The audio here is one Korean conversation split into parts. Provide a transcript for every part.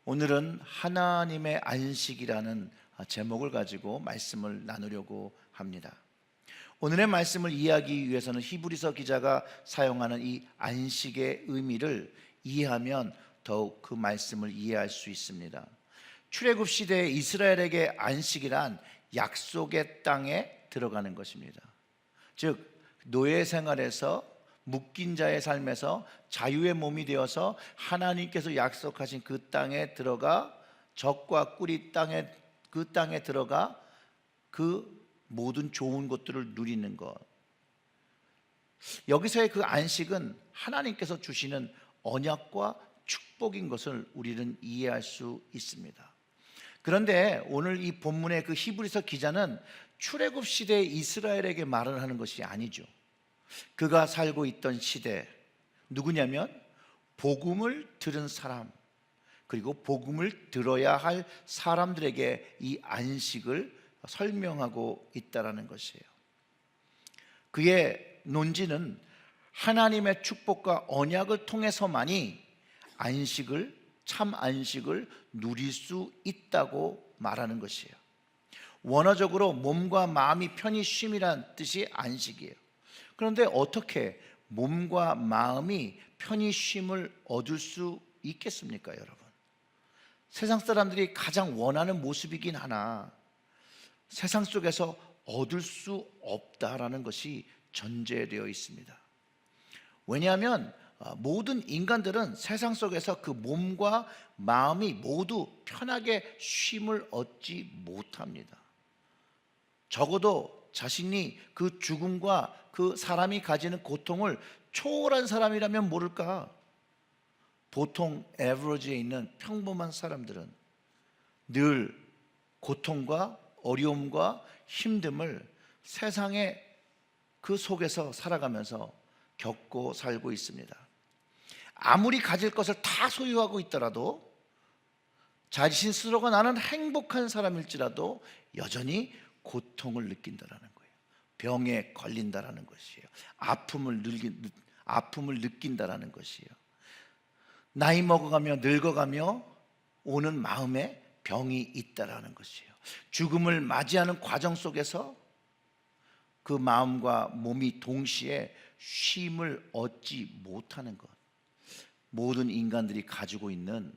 오늘은 하나님의 안식이라는 제목을 가지고 말씀을 나누려고 합니다. 오늘의 말씀을 이해하기 위해서는 히브리서 기자가 사용하는 이 안식의 의미를 이해하면 더욱 그 말씀을 이해할 수 있습니다. 출애굽 시대에 이스라엘에게 안식이란 약속의 땅에 들어가는 것입니다. 즉 노예 생활에서 묶인 자의 삶에서 자유의 몸이 되어서 하나님께서 약속하신 그 땅에 들어가 적과 꿀이 그 땅에 들어가 그 모든 좋은 것들을 누리는 것. 여기서의 그 안식은 하나님께서 주시는 언약과 축복인 것을 우리는 이해할 수 있습니다. 그런데 오늘 이 본문의 그 히브리서 기자는 출애굽 시대의 이스라엘에게 말을 하는 것이 아니죠. 그가 살고 있던 시대, 누구냐면 복음을 들은 사람, 그리고 복음을 들어야 할 사람들에게 이 안식을 설명하고 있다라는 것이에요. 그의 논지는 하나님의 축복과 언약을 통해서만이 참 안식을 누릴 수 있다고 말하는 것이에요. 원어적으로 몸과 마음이 편히 쉼이란 뜻이 안식이에요. 그런데 어떻게 몸과 마음이 편히 쉼을 얻을 수 있겠습니까, 여러분? 세상 사람들이 가장 원하는 모습이긴 하나 세상 속에서 얻을 수 없다라는 것이 전제되어 있습니다. 왜냐하면 모든 인간들은 세상 속에서 그 몸과 마음이 모두 편하게 쉼을 얻지 못합니다. 적어도 자신이 그 죽음과 그 사람이 가지는 고통을 초월한 사람이라면 모를까? 보통 에버리지에 있는 평범한 사람들은 늘 고통과 어려움과 힘듦을 세상의 그 속에서 살아가면서 겪고 살고 있습니다. 아무리 가질 것을 다 소유하고 있더라도 자신 스스로가 나는 행복한 사람일지라도 여전히 고통을 느낀다라는 거예요. 병에 걸린다라는 것이에요. 아픔을 느낀다라는 것이에요. 나이 먹어가며 늙어가며 오는 마음에 병이 있다라는 것이에요. 죽음을 맞이하는 과정 속에서 그 마음과 몸이 동시에 쉼을 얻지 못하는 것, 모든 인간들이 가지고 있는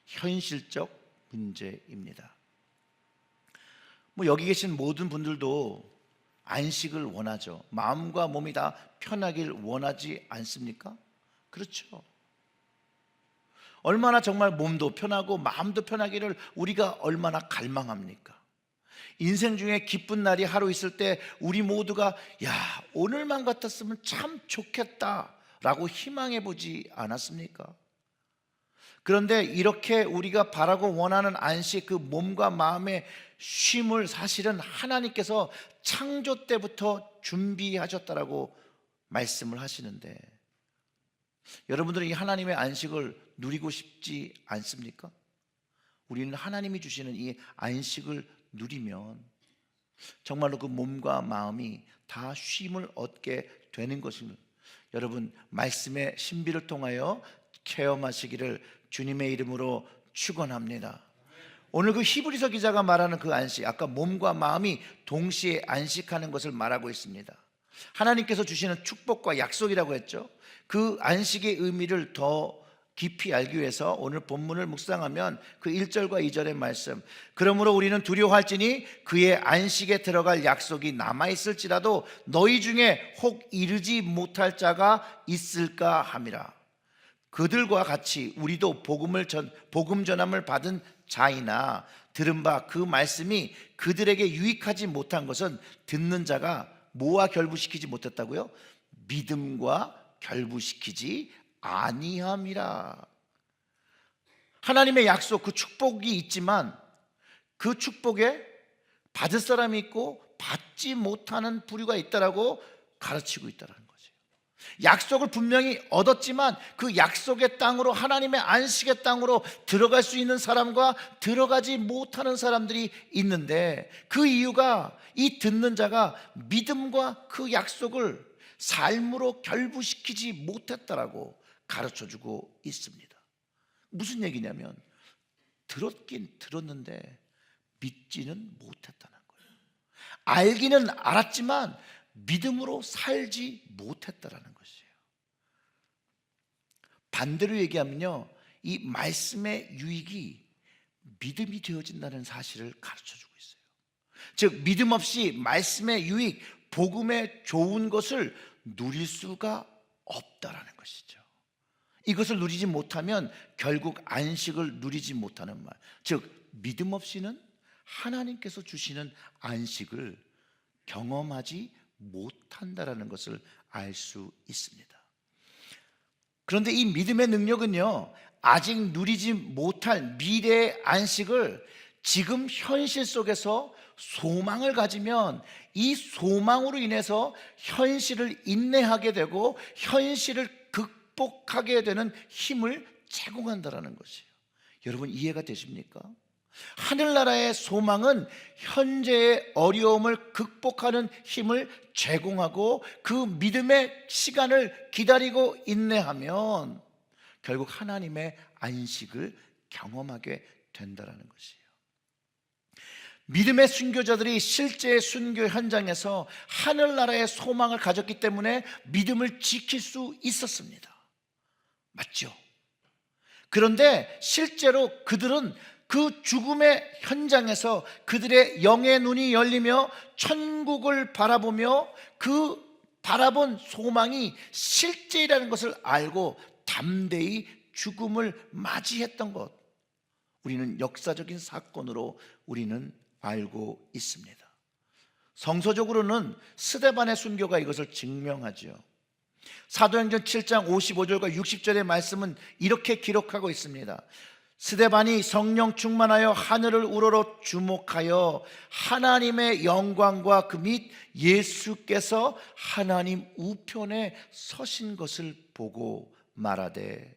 현실적 문제입니다. 여기 계신 모든 분들도 안식을 원하죠. 마음과 몸이 다 편하길 원하지 않습니까? 그렇죠. 얼마나 정말 몸도 편하고 마음도 편하기를 우리가 얼마나 갈망합니까? 인생 중에 기쁜 날이 하루 있을 때 우리 모두가 오늘만 같았으면 참 좋겠다라고 희망해 보지 않았습니까? 그런데 이렇게 우리가 바라고 원하는 안식, 그 몸과 마음의 쉼을 사실은 하나님께서 창조 때부터 준비하셨다라고 말씀을 하시는데, 여러분들은 이 하나님의 안식을 누리고 싶지 않습니까? 우리는 하나님이 주시는 이 안식을 누리면 정말로 그 몸과 마음이 다 쉼을 얻게 되는 것입니다. 여러분, 말씀의 신비를 통하여 체험하시기를 주님의 이름으로 축원합니다. 오늘 그 히브리서 기자가 말하는 그 안식, 아까 몸과 마음이 동시에 안식하는 것을 말하고 있습니다. 하나님께서 주시는 축복과 약속이라고 했죠. 그 안식의 의미를 더 깊이 알기 위해서 오늘 본문을 묵상하면 그 1절과 2절의 말씀, 그러므로 우리는 두려워할지니 그의 안식에 들어갈 약속이 남아있을지라도 너희 중에 혹 이르지 못할 자가 있을까 함이라. 그들과 같이 우리도 복음 전함을 받은 자이나 들은 바 그 말씀이 그들에게 유익하지 못한 것은 듣는 자가 뭐와 결부시키지 못했다고요? 믿음과 결부시키지 아니함이라. 하나님의 약속, 그 축복이 있지만 그 축복에 받을 사람이 있고 받지 못하는 부류가 있다라고 가르치고 있다는 거죠. 약속을 분명히 얻었지만 그 약속의 땅으로, 하나님의 안식의 땅으로 들어갈 수 있는 사람과 들어가지 못하는 사람들이 있는데, 그 이유가 이 듣는 자가 믿음과 그 약속을 삶으로 결부시키지 못했다라고 가르쳐주고 있습니다. 무슨 얘기냐면 들었긴 들었는데 믿지는 못했다는 거예요. 알기는 알았지만 믿음으로 살지 못했다라는 것이에요. 반대로 얘기하면요, 이 말씀의 유익이 믿음이 되어진다는 사실을 가르쳐주고 있어요. 즉 믿음 없이 말씀의 유익, 복음의 좋은 것을 누릴 수가 없다라는 것이죠. 이것을 누리지 못하면 결국 안식을 누리지 못하는 말, 즉 믿음 없이는 하나님께서 주시는 안식을 경험하지 못한다라는 것을 알 수 있습니다. 그런데 이 믿음의 능력은요, 아직 누리지 못할 미래의 안식을 지금 현실 속에서 소망을 가지면 이 소망으로 인해서 현실을 인내하게 되고 현실을 극복하게 되는 힘을 제공한다는 것이에요. 여러분 이해가 되십니까? 하늘나라의 소망은 현재의 어려움을 극복하는 힘을 제공하고 그 믿음의 시간을 기다리고 인내하면 결국 하나님의 안식을 경험하게 된다는 것이에요. 믿음의 순교자들이 실제 순교 현장에서 하늘나라의 소망을 가졌기 때문에 믿음을 지킬 수 있었습니다. 맞죠? 그런데 실제로 그들은 그 죽음의 현장에서 그들의 영의 눈이 열리며 천국을 바라보며 그 바라본 소망이 실제라는 것을 알고 담대히 죽음을 맞이했던 것, 우리는 역사적인 사건으로 우리는 알고 있습니다. 성서적으로는 스데반의 순교가 이것을 증명하죠. 사도행전 7장 55절과 60절의 말씀은 이렇게 기록하고 있습니다. 스데반이 성령 충만하여 하늘을 우러러 주목하여 하나님의 영광과 그 및 예수께서 하나님 우편에 서신 것을 보고 말하되,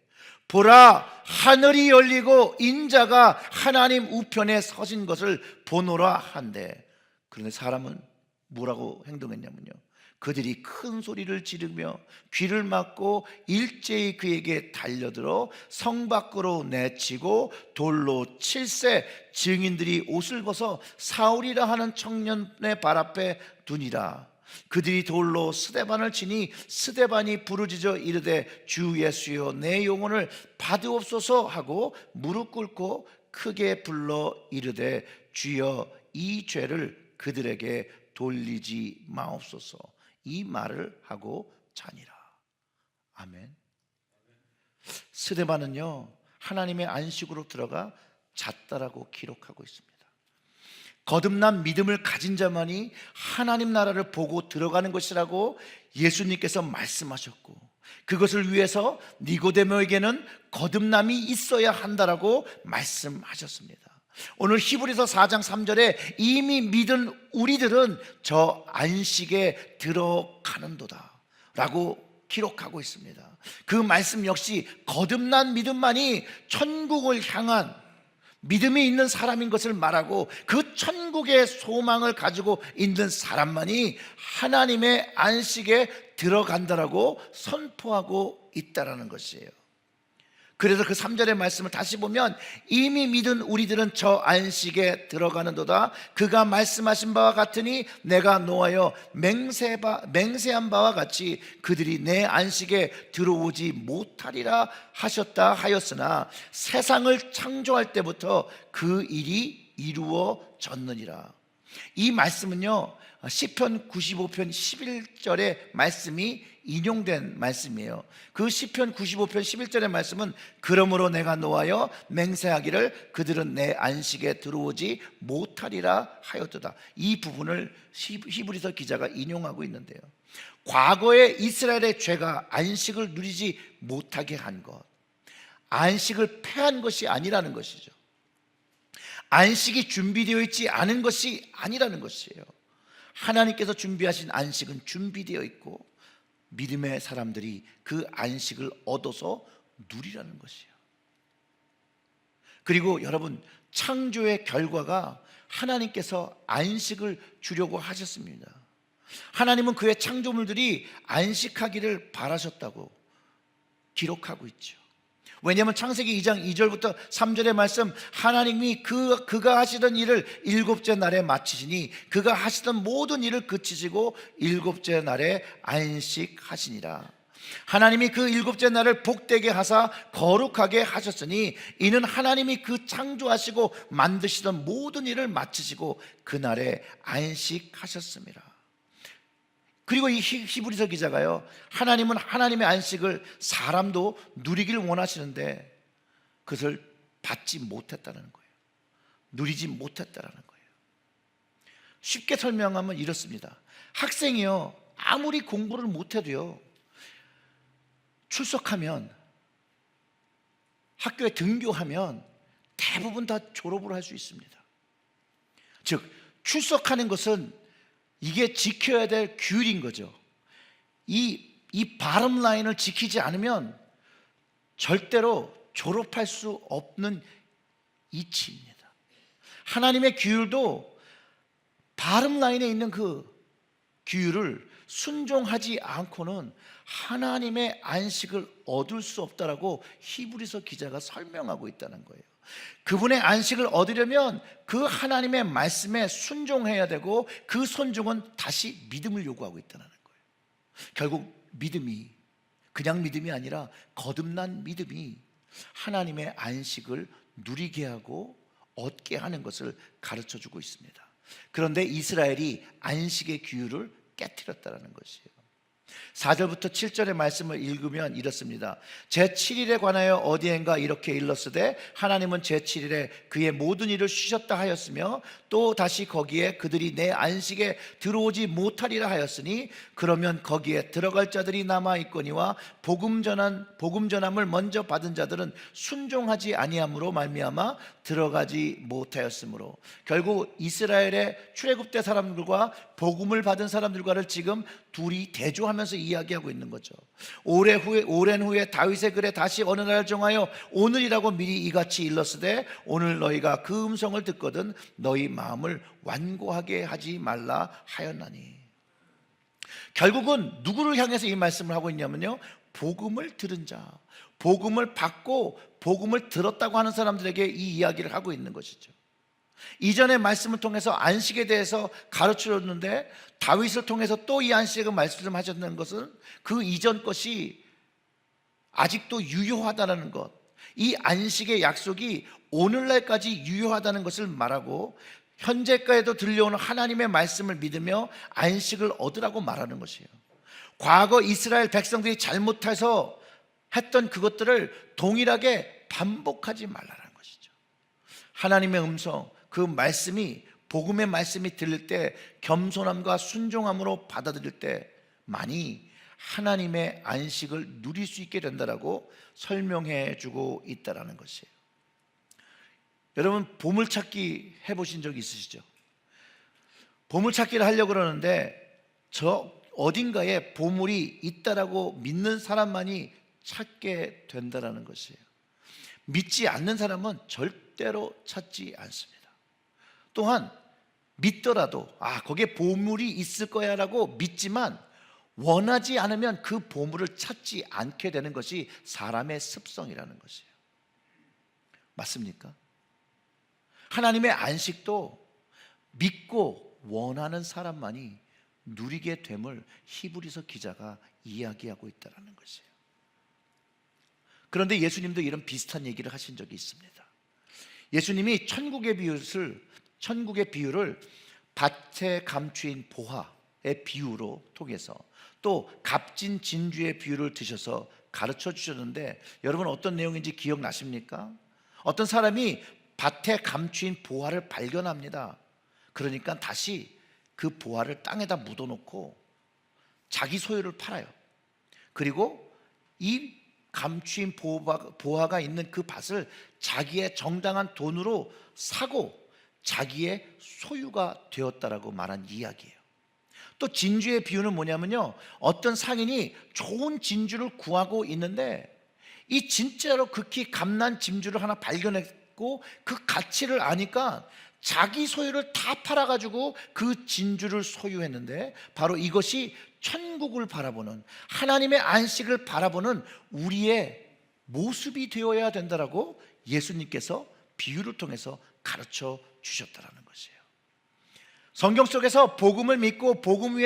보라, 하늘이 열리고 인자가 하나님 우편에 서신 것을 보노라 한대. 그런데 사람은 뭐라고 행동했냐면요, 그들이 큰 소리를 지르며 귀를 막고 일제히 그에게 달려들어 성 밖으로 내치고 돌로 칠세, 증인들이 옷을 벗어 사울이라 하는 청년의 발 앞에 두니라. 그들이 돌로 스데반을 치니 스데반이 부르짖어 이르되, 주 예수여 내 영혼을 받으옵소서 하고 무릎 꿇고 크게 불러 이르되, 주여 이 죄를 그들에게 돌리지 마옵소서. 이 말을 하고 자니라. 아멘. 스데반은요, 하나님의 안식으로 들어가 잤다라고 기록하고 있습니다. 거듭난 믿음을 가진 자만이 하나님 나라를 보고 들어가는 것이라고 예수님께서 말씀하셨고, 그것을 위해서 니고데모에게는 거듭남이 있어야 한다라고 말씀하셨습니다. 오늘 히브리서 4장 3절에 이미 믿은 우리들은 저 안식에 들어가는도다 라고 기록하고 있습니다. 그 말씀 역시 거듭난 믿음만이 천국을 향한 믿음이 있는 사람인 것을 말하고, 그 천국의 소망을 가지고 있는 사람만이 하나님의 안식에 들어간다라고 선포하고 있다라는 것이에요. 그래서 그 3절의 말씀을 다시 보면, 이미 믿은 우리들은 저 안식에 들어가는도다. 그가 말씀하신 바와 같으니 내가 노하여 맹세한 바와 같이 그들이 내 안식에 들어오지 못하리라 하셨다 하였으나 세상을 창조할 때부터 그 일이 이루어졌느니라. 이 말씀은요, 시편 95편 11절의 말씀이 인용된 말씀이에요. 그 시편 95편 11절의 말씀은, 그러므로 내가 노하여 맹세하기를 그들은 내 안식에 들어오지 못하리라 하였도다. 이 부분을 히브리서 기자가 인용하고 있는데요, 과거에 이스라엘의 죄가 안식을 누리지 못하게 한 것, 안식을 패한 것이 아니라는 것이죠. 안식이 준비되어 있지 않은 것이 아니라는 것이에요. 하나님께서 준비하신 안식은 준비되어 있고 믿음의 사람들이 그 안식을 얻어서 누리라는 것이에요. 그리고 여러분, 창조의 결과가 하나님께서 안식을 주려고 하셨습니다. 하나님은 그의 창조물들이 안식하기를 바라셨다고 기록하고 있죠. 왜냐하면 창세기 2장 2절부터 3절의 말씀, 하나님이 그가 하시던 일을 일곱째 날에 마치시니 그가 하시던 모든 일을 그치시고 일곱째 날에 안식하시니라. 하나님이 그 일곱째 날을 복되게 하사 거룩하게 하셨으니 이는 하나님이 그 창조하시고 만드시던 모든 일을 마치시고 그날에 안식하셨습니다. 그리고 이 히브리서 기자가요, 하나님은 하나님의 안식을 사람도 누리길 원하시는데 그것을 받지 못했다는 거예요. 누리지 못했다는 거예요. 쉽게 설명하면 이렇습니다. 학생이요, 아무리 공부를 못해도요, 출석하면, 학교에 등교하면 대부분 다 졸업을 할 수 있습니다. 즉, 출석하는 것은 이게 지켜야 될 규율인 거죠. 이 바람 라인을 지키지 않으면 절대로 졸업할 수 없는 이치입니다. 하나님의 규율도 바람 라인에 있는 그 규율을 순종하지 않고는 하나님의 안식을 얻을 수 없다라고 히브리서 기자가 설명하고 있다는 거예요. 그분의 안식을 얻으려면 그 하나님의 말씀에 순종해야 되고 그 순종은 다시 믿음을 요구하고 있다는 거예요. 결국 믿음이 그냥 믿음이 아니라 거듭난 믿음이 하나님의 안식을 누리게 하고 얻게 하는 것을 가르쳐주고 있습니다. 그런데 이스라엘이 안식의 규율을 깨트렸다는 것이에요. 4절부터 7절의 말씀을 읽으면 이렇습니다. 제7일에 관하여 어디엔가 이렇게 일렀으되 하나님은 제7일에 그의 모든 일을 쉬셨다 하였으며 또 다시 거기에 그들이 내 안식에 들어오지 못하리라 하였으니 그러면 거기에 들어갈 자들이 남아있거니와 복음 전함을 먼저 받은 자들은 순종하지 아니함으로 말미암아 들어가지 못하였으므로, 결국 이스라엘의 출애굽대 사람들과 복음을 받은 사람들과를 지금 둘이 대조하면서 이야기하고 있는 거죠. 오랜 후에 다윗의 글에 다시 어느 날 정하여 오늘이라고 미리 이같이 일렀으되 오늘 너희가 그 음성을 듣거든 너희 마음을 완고하게 하지 말라 하였나니. 결국은 누구를 향해서 이 말씀을 하고 있냐면요, 복음을 들은 자, 복음을 받고 복음을 들었다고 하는 사람들에게 이 이야기를 하고 있는 것이죠. 이전의 말씀을 통해서 안식에 대해서 가르쳐줬는데 다윗을 통해서 또 이 안식을 말씀하셨는 것은 그 이전 것이 아직도 유효하다는 것, 이 안식의 약속이 오늘날까지 유효하다는 것을 말하고 현재까지도 들려오는 하나님의 말씀을 믿으며 안식을 얻으라고 말하는 것이에요. 과거 이스라엘 백성들이 잘못해서 했던 그것들을 동일하게 반복하지 말라는 것이죠. 하나님의 음성, 그 말씀이, 복음의 말씀이 들릴 때 겸손함과 순종함으로 받아들일 때 많이 하나님의 안식을 누릴 수 있게 된다라고 설명해 주고 있다라는 것이에요. 여러분, 보물찾기 해보신 적 있으시죠? 보물찾기를 하려고 그러는데 저 어딘가에 보물이 있다라고 믿는 사람만이 찾게 된다라는 것이에요. 믿지 않는 사람은 절대로 찾지 않습니다. 또한 믿더라도 거기에 보물이 있을 거야 라고 믿지만 원하지 않으면 그 보물을 찾지 않게 되는 것이 사람의 습성이라는 것이에요. 맞습니까? 하나님의 안식도 믿고 원하는 사람만이 누리게 됨을 히브리서 기자가 이야기하고 있다는 것이에요. 그런데 예수님도 이런 비슷한 얘기를 하신 적이 있습니다. 예수님이 천국의 비유를 밭에 감추인 보화의 비유로 통해서 또 값진 진주의 비유를 드셔서 가르쳐 주셨는데 여러분 어떤 내용인지 기억나십니까? 어떤 사람이 밭에 감추인 보화를 발견합니다. 그러니까 다시 그 보화를 땅에다 묻어놓고 자기 소유를 팔아요. 그리고 이 감추인 보화가 있는 그 밭을 자기의 정당한 돈으로 사고 자기의 소유가 되었다라고 말한 이야기예요. 또 진주의 비유는 뭐냐면요, 어떤 상인이 좋은 진주를 구하고 있는데 이 진짜로 극히 값난 진주를 하나 발견했고 그 가치를 아니까 자기 소유를 다 팔아가지고 그 진주를 소유했는데 바로 이것이 천국을 바라보는, 하나님의 안식을 바라보는 우리의 모습이 되어야 된다라고 예수님께서 비유를 통해서 가르쳐 주셨다라는 것이에요. 성경 속에서 복음을 믿고 복음을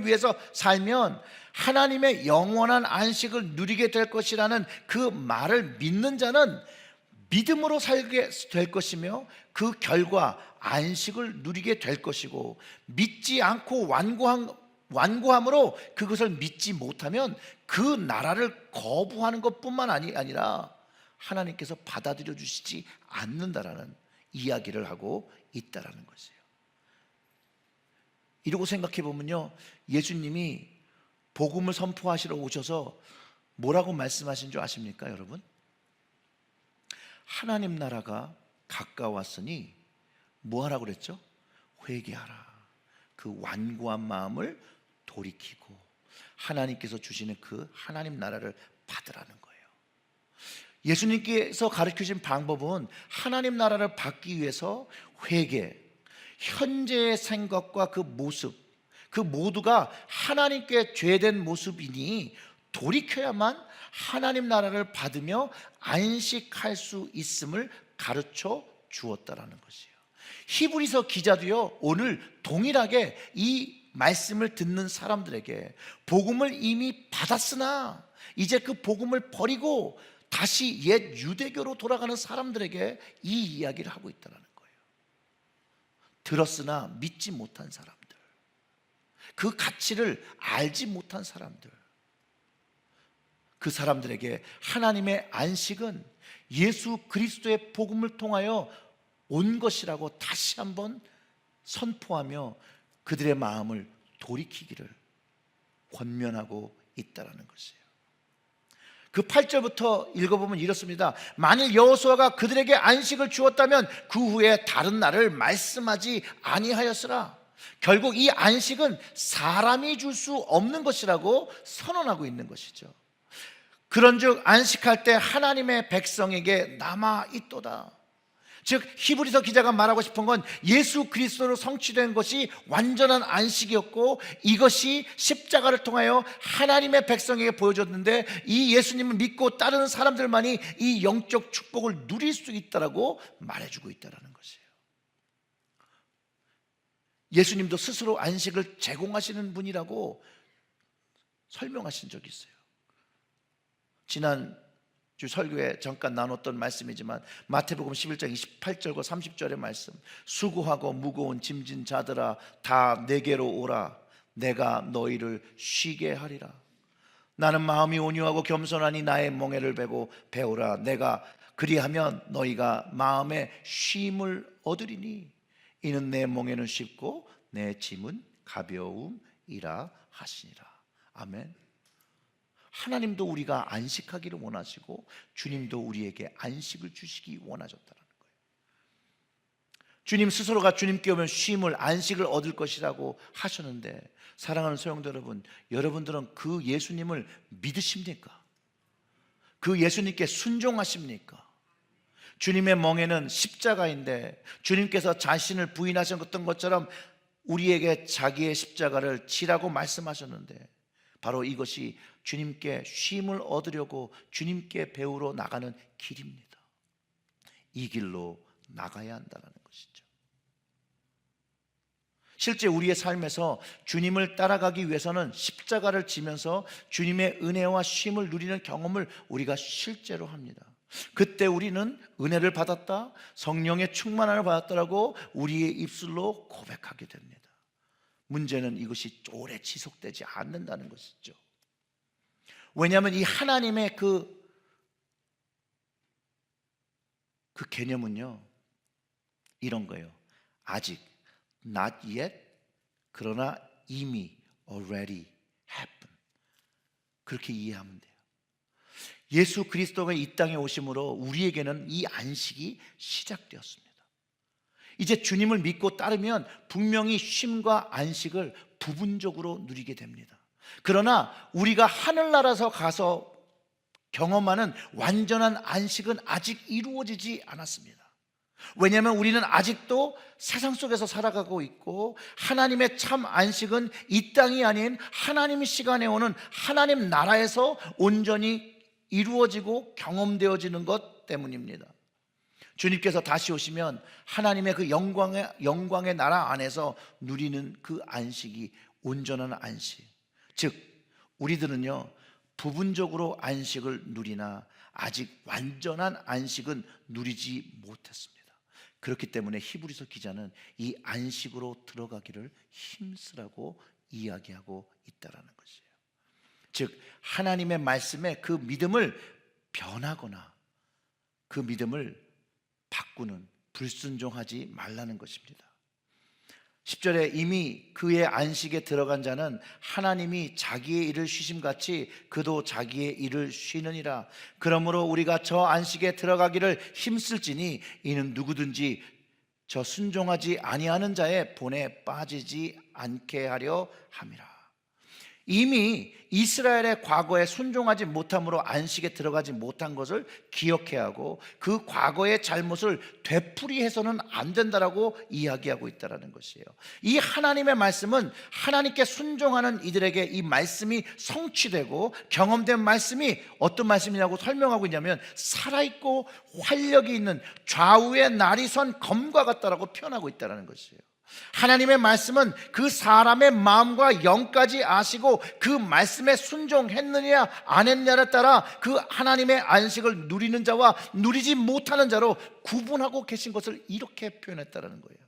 위해서 살면 하나님의 영원한 안식을 누리게 될 것이라는 그 말을 믿는 자는 믿음으로 살게 될 것이며 그 결과 안식을 누리게 될 것이고, 믿지 않고 완고함으로 그것을 믿지 못하면 그 나라를 거부하는 것뿐만 아니라 하나님께서 받아들여 주시지 않는다라는 이야기를 하고 있다라는 것이에요. 이러고 생각해 보면요, 예수님이 복음을 선포하시러 오셔서 뭐라고 말씀하신 줄 아십니까, 여러분? 하나님 나라가 가까웠으니 뭐 하라고 그랬죠? 회개하라. 그 완고한 마음을 돌이키고 하나님께서 주시는 그 하나님 나라를 받으라는 거예요. 예수님께서 가르치신 방법은 하나님 나라를 받기 위해서 회개, 현재의 생각과 그 모습, 그 모두가 하나님께 죄된 모습이니 돌이켜야만 하나님 나라를 받으며 안식할 수 있음을 가르쳐 주었다라는 것이에요. 히브리서 기자도요, 오늘 동일하게 이 말씀을 듣는 사람들에게 복음을 이미 받았으나 이제 그 복음을 버리고 다시 옛 유대교로 돌아가는 사람들에게 이 이야기를 하고 있다는 거예요. 들었으나 믿지 못한 사람들, 그 가치를 알지 못한 사람들, 그 사람들에게 하나님의 안식은 예수 그리스도의 복음을 통하여 온 것이라고 다시 한번 선포하며 그들의 마음을 돌이키기를 권면하고 있다는 것이에요. 그 8절부터 읽어보면 이렇습니다. 만일 여호수아가 그들에게 안식을 주었다면 그 후에 다른 날을 말씀하지 아니하였으나 결국 이 안식은 사람이 줄 수 없는 것이라고 선언하고 있는 것이죠. 그런즉 안식할 때 하나님의 백성에게 남아 있도다. 즉 히브리서 기자가 말하고 싶은 건 예수 그리스도로 성취된 것이 완전한 안식이었고, 이것이 십자가를 통하여 하나님의 백성에게 보여줬는데 이 예수님을 믿고 따르는 사람들만이 이 영적 축복을 누릴 수 있다라고 말해주고 있다는 것이에요. 예수님도 스스로 안식을 제공하시는 분이라고 설명하신 적이 있어요. 지난주 설교에 잠깐 나눴던 말씀이지만 마태복음 11장 28절과 30절의 말씀, 수고하고 무거운 짐진 자들아 다 내게로 오라. 내가 너희를 쉬게 하리라. 나는 마음이 온유하고 겸손하니 나의 멍에를 배우라. 내가 그리하면 너희가 마음의 쉼을 얻으리니 이는 내 멍에는 쉽고 내 짐은 가벼움이라 하시니라. 아멘. 하나님도 우리가 안식하기를 원하시고 주님도 우리에게 안식을 주시기 원하셨다는 거예요. 주님 스스로가 주님께 오면 쉼을, 안식을 얻을 것이라고 하셨는데, 사랑하는 소형들 여러분, 여러분들은 그 예수님을 믿으십니까? 그 예수님께 순종하십니까? 주님의 멍에는 십자가인데 주님께서 자신을 부인하셨던 것처럼 우리에게 자기의 십자가를 지라고 말씀하셨는데, 바로 이것이 주님께 쉼을 얻으려고 주님께 배우러 나가는 길입니다. 이 길로 나가야 한다는 것이죠. 실제 우리의 삶에서 주님을 따라가기 위해서는 십자가를 지면서 주님의 은혜와 쉼을 누리는 경험을 우리가 실제로 합니다. 그때 우리는 은혜를 받았다, 성령의 충만함을 받았다라고 우리의 입술로 고백하게 됩니다. 문제는 이것이 오래 지속되지 않는다는 것이죠. 왜냐하면 이 하나님의 그 개념은요, 이런 거예요. 아직, not yet, 그러나 이미, already happened. 그렇게 이해하면 돼요. 예수 그리스도가 이 땅에 오심으로 우리에게는 이 안식이 시작되었습니다. 이제 주님을 믿고 따르면 분명히 쉼과 안식을 부분적으로 누리게 됩니다. 그러나 우리가 하늘나라에서 가서 경험하는 완전한 안식은 아직 이루어지지 않았습니다. 왜냐하면 우리는 아직도 세상 속에서 살아가고 있고, 하나님의 참 안식은 이 땅이 아닌 하나님의 시간에 오는 하나님 나라에서 온전히 이루어지고 경험되어지는 것 때문입니다. 주님께서 다시 오시면 하나님의 그 영광의 나라 안에서 누리는 그 안식이 온전한 안식, 즉 우리들은요 부분적으로 안식을 누리나 아직 완전한 안식은 누리지 못했습니다. 그렇기 때문에 히브리서 기자는 이 안식으로 들어가기를 힘쓰라고 이야기하고 있다라는 것이에요. 즉 하나님의 말씀에 그 믿음을 변하거나 그 믿음을 바꾸는, 불순종하지 말라는 것입니다. 10절에 이미 그의 안식에 들어간 자는 하나님이 자기의 일을 쉬심같이 그도 자기의 일을 쉬느니라. 그러므로 우리가 저 안식에 들어가기를 힘쓸지니 이는 누구든지 저 순종하지 아니하는 자의 본에 빠지지 않게 하려 함이라. 이미 이스라엘의 과거에 순종하지 못함으로 안식에 들어가지 못한 것을 기억해야 하고 그 과거의 잘못을 되풀이해서는 안 된다라고 이야기하고 있다는 것이에요. 이 하나님의 말씀은 하나님께 순종하는 이들에게 이 말씀이 성취되고 경험된 말씀이 어떤 말씀이냐고 설명하고 있냐면 살아있고 활력이 있는 좌우에 날이 선 검과 같다라고 표현하고 있다는 것이에요. 하나님의 말씀은 그 사람의 마음과 영까지 아시고 그 말씀에 순종했느냐 안 했느냐에 따라 그 하나님의 안식을 누리는 자와 누리지 못하는 자로 구분하고 계신 것을 이렇게 표현했다는 거예요.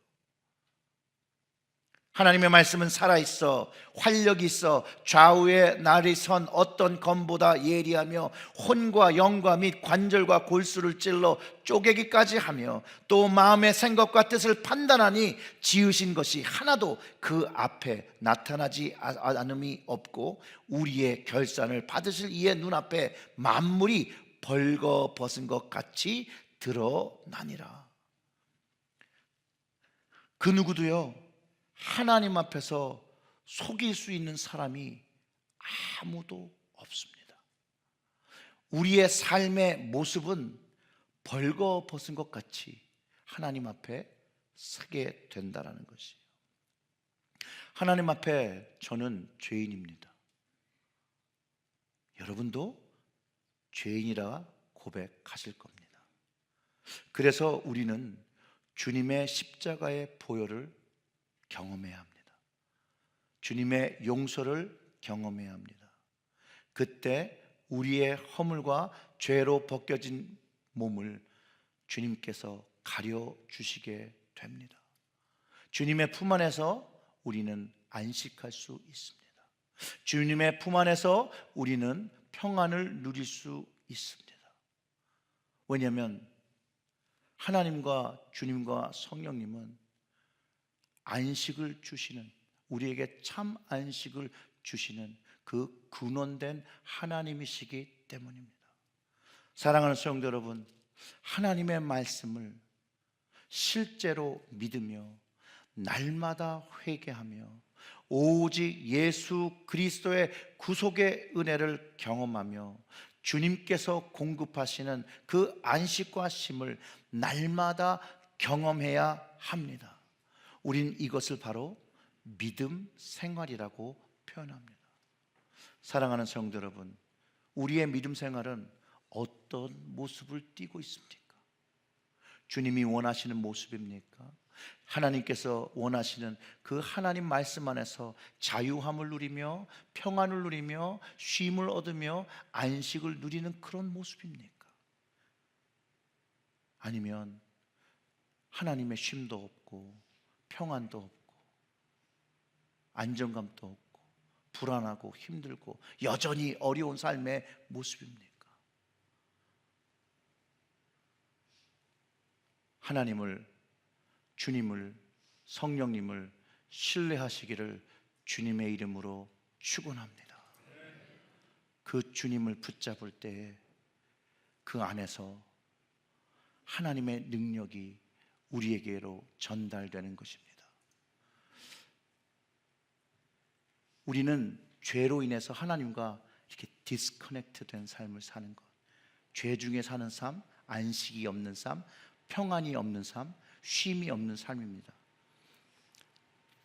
하나님의 말씀은 살아있어 활력이 있어 좌우에 날이 선 어떤 검보다 예리하며 혼과 영과 및 관절과 골수를 찔러 쪼개기까지 하며 또 마음의 생각과 뜻을 판단하니 지으신 것이 하나도 그 앞에 나타나지 않음이 없고 우리의 결산을 받으실 이의 눈앞에 만물이 벌거벗은 것 같이 드러나니라. 그 누구도요 하나님 앞에서 속일 수 있는 사람이 아무도 없습니다. 우리의 삶의 모습은 벌거벗은 것 같이 하나님 앞에 서게 된다는 것이에요. 하나님 앞에 저는 죄인입니다. 여러분도 죄인이라 고백하실 겁니다. 그래서 우리는 주님의 십자가의 보혈을 경험해야 합니다. 주님의 용서를 경험해야 합니다. 그때 우리의 허물과 죄로 벗겨진 몸을 주님께서 가려주시게 됩니다. 주님의 품 안에서 우리는 안식할 수 있습니다. 주님의 품 안에서 우리는 평안을 누릴 수 있습니다. 왜냐하면 하나님과 주님과 성령님은 안식을 주시는, 우리에게 참 안식을 주시는 그 근원된 하나님이시기 때문입니다. 사랑하는 성도 여러분, 하나님의 말씀을 실제로 믿으며 날마다 회개하며 오직 예수 그리스도의 구속의 은혜를 경험하며 주님께서 공급하시는 그 안식과 쉼을 날마다 경험해야 합니다. 우린 이것을 바로 믿음 생활이라고 표현합니다. 사랑하는 성도 여러분, 우리의 믿음 생활은 어떤 모습을 띠고 있습니까? 주님이 원하시는 모습입니까? 하나님께서 원하시는 그 하나님 말씀 안에서 자유함을 누리며 평안을 누리며 쉼을 얻으며 안식을 누리는 그런 모습입니까? 아니면 하나님의 쉼도 없고 평안도 없고 안정감도 없고 불안하고 힘들고 여전히 어려운 삶의 모습입니까? 하나님을, 주님을, 성령님을 신뢰하시기를 주님의 이름으로 축원합니다. 그 주님을 붙잡을 때 그 안에서 하나님의 능력이 우리에게로 전달되는 것입니다. 우리는 죄로 인해서 하나님과 이렇게 디스커넥트 된 삶을 사는 것, 죄 중에 사는 삶, 안식이 없는 삶, 평안이 없는 삶, 쉼이 없는 삶입니다.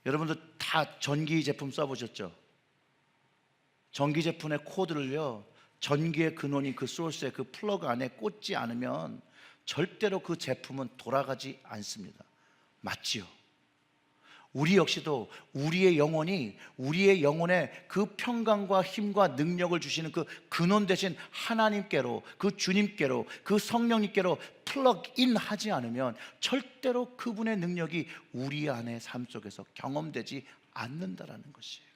여러분들 다 전기 제품 써보셨죠? 전기 제품의 코드를요 전기의 근원이 그 소스의 그 플러그 안에 꽂지 않으면 절대로 그 제품은 돌아가지 않습니다. 맞지요? 우리 역시도 우리의 영혼이 우리의 영혼에 그 평강과 힘과 능력을 주시는 그 근원 되신 하나님께로, 그 주님께로, 그 성령님께로 플러그인 하지 않으면 절대로 그분의 능력이 우리 안의 삶 속에서 경험되지 않는다라는 것이에요.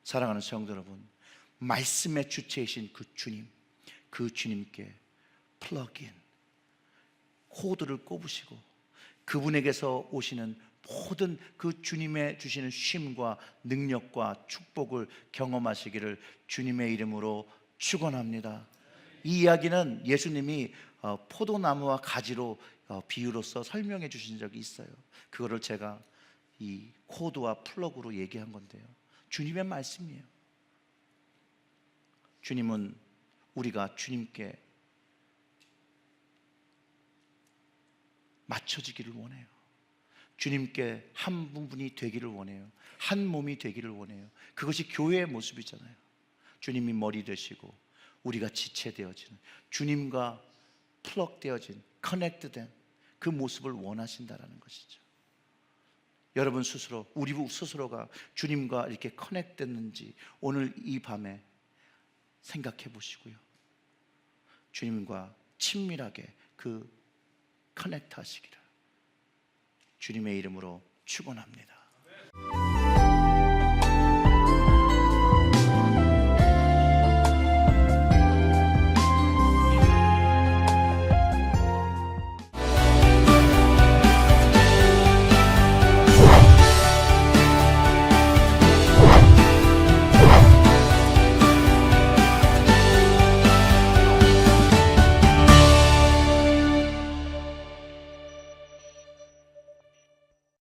사랑하는 성도 여러분, 말씀의 주체이신 그 주님, 그 주님께 플러그인, 코드를 꼽으시고 그분에게서 오시는 모든 그 주님의 주시는 쉼과 능력과 축복을 경험하시기를 주님의 이름으로 축원합니다. 이 이야기는 예수님이 포도나무와 가지로 비유로서 설명해 주신 적이 있어요. 그거를 제가 이 코드와 플러그로 얘기한 건데요, 주님의 말씀이에요. 주님은 우리가 주님께 맞춰지기를 원해요. 주님께 한 부분이 되기를 원해요. 한 몸이 되기를 원해요. 그것이 교회의 모습이잖아요. 주님이 머리 되시고 우리가 지체 되어지는, 주님과 플럭되어진, 커넥트된 그 모습을 원하신다라는 것이죠. 여러분 스스로, 우리 스스로가 주님과 이렇게 커넥됐는지 오늘 이 밤에 생각해 보시고요, 주님과 친밀하게 그 커넥트 하시기를 주님의 이름으로 축원합니다.